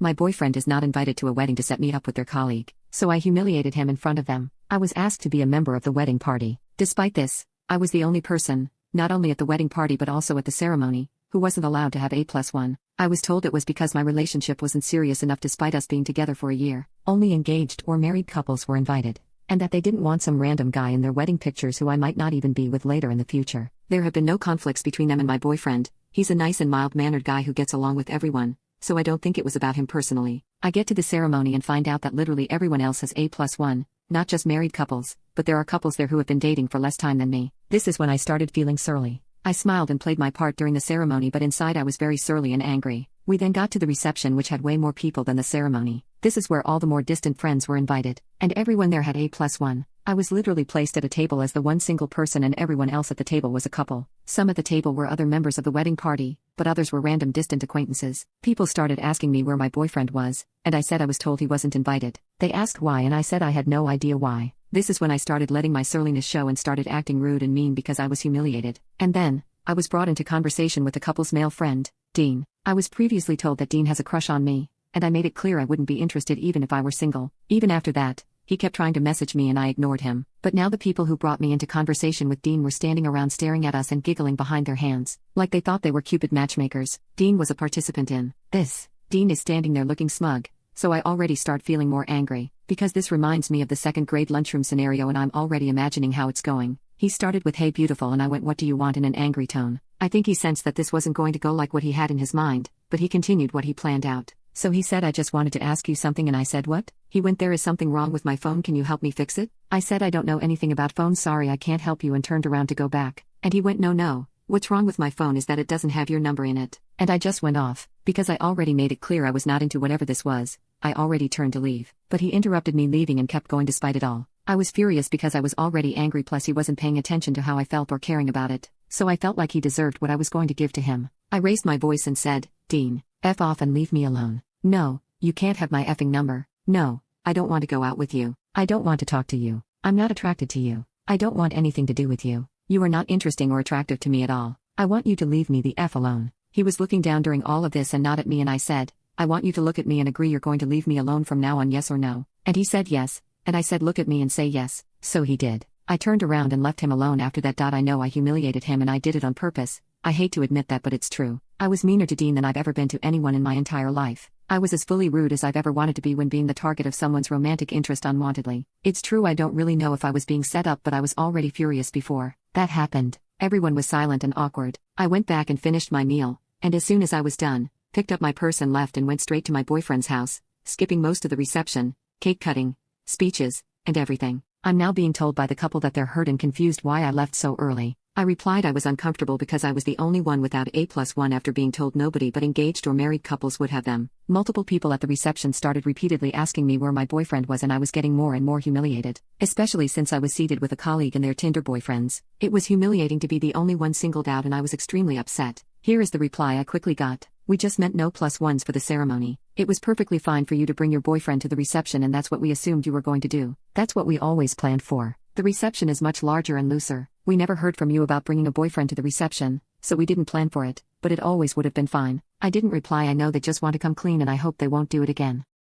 My boyfriend is not invited to a wedding to set me up with their colleague, so I humiliated him in front of them. I was asked to be a member of the wedding party. Despite this, I was the only person, not only at the wedding party but also at the ceremony, who wasn't allowed to have A+1. I was told it was because my relationship wasn't serious enough despite us being together for a year. Only engaged or married couples were invited, and that they didn't want some random guy in their wedding pictures who I might not even be with later in the future. There have been no conflicts between them and my boyfriend. He's a nice and mild-mannered guy who gets along with everyone, so I don't think it was about him personally. I get to the ceremony and find out that literally everyone else has A+1, not just married couples, but there are couples there who have been dating for less time than me. This is when I started feeling surly. I smiled and played my part during the ceremony, but inside I was very surly and angry. We then got to the reception, which had way more people than the ceremony. This is where all the more distant friends were invited, and everyone there had A+1. I was literally placed at a table as the one single person, and everyone else at the table was a couple. Some at the table were other members of the wedding party, but others were random distant acquaintances. People started asking me where my boyfriend was, and I said I was told he wasn't invited. They asked why, and I said I had no idea why. This is when I started letting my surliness show and started acting rude and mean because I was humiliated. And then, I was brought into conversation with the couple's male friend, Dean. I was previously told that Dean has a crush on me, and I made it clear I wouldn't be interested even if I were single. Even after that, he kept trying to message me and I ignored him. But now the people who brought me into conversation with Dean were standing around staring at us and giggling behind their hands, like they thought they were Cupid matchmakers. Dean was a participant in this. Dean is standing there looking smug, so I already start feeling more angry, because this reminds me of the second grade lunchroom scenario and I'm already imagining how it's going. He started with "Hey beautiful" and I went "What do you want?" in an angry tone. I think he sensed that this wasn't going to go like what he had in his mind, but he continued what he planned out. So he said, "I just wanted to ask you something," and I said, "What?" He went, "There is something wrong with my phone, can you help me fix it?" I said, "I don't know anything about phones, sorry I can't help you," and turned around to go back. And he went, No, what's wrong with my phone is that it doesn't have your number in it." And I just went off, because I already made it clear I was not into whatever this was. I already turned to leave, but he interrupted me leaving and kept going despite it all. I was furious because I was already angry, plus he wasn't paying attention to how I felt or caring about it, so I felt like he deserved what I was going to give to him. I raised my voice and said, "Dean, F off and leave me alone. No, you can't have my effing number. No, I don't want to go out with you. I don't want to talk to you. I'm not attracted to you. I don't want anything to do with you. You are not interesting or attractive to me at all. I want you to leave me the F alone." He was looking down during all of this and not at me, and I said, "I want you to look at me and agree you're going to leave me alone from now on, yes or no?" And he said yes, and I said, "Look at me and say yes." So he did. I turned around and left him alone after that. I know I humiliated him and I did it on purpose. I hate to admit that, but it's true. I was meaner to Dean than I've ever been to anyone in my entire life. I was as fully rude as I've ever wanted to be when being the target of someone's romantic interest unwantedly. It's true I don't really know if I was being set up, but I was already furious before that happened. Everyone was silent and awkward. I went back and finished my meal, and as soon as I was done, picked up my purse and left and went straight to my boyfriend's house, skipping most of the reception, cake cutting, speeches, and everything. I'm now being told by the couple that they're hurt and confused why I left so early. I replied I was uncomfortable because I was the only one without A+1 after being told nobody but engaged or married couples would have them. Multiple people at the reception started repeatedly asking me where my boyfriend was, and I was getting more and more humiliated, especially since I was seated with a colleague and their Tinder boyfriends. It was humiliating to be the only one singled out and I was extremely upset. Here is the reply I quickly got. "We just meant no +1s for the ceremony. It was perfectly fine for you to bring your boyfriend to the reception, and that's what we assumed you were going to do. That's what we always planned for. The reception is much larger and looser. We never heard from you about bringing a boyfriend to the reception, so we didn't plan for it, but it always would have been fine." I didn't reply, "I know they just want to come clean and I hope they won't do it again."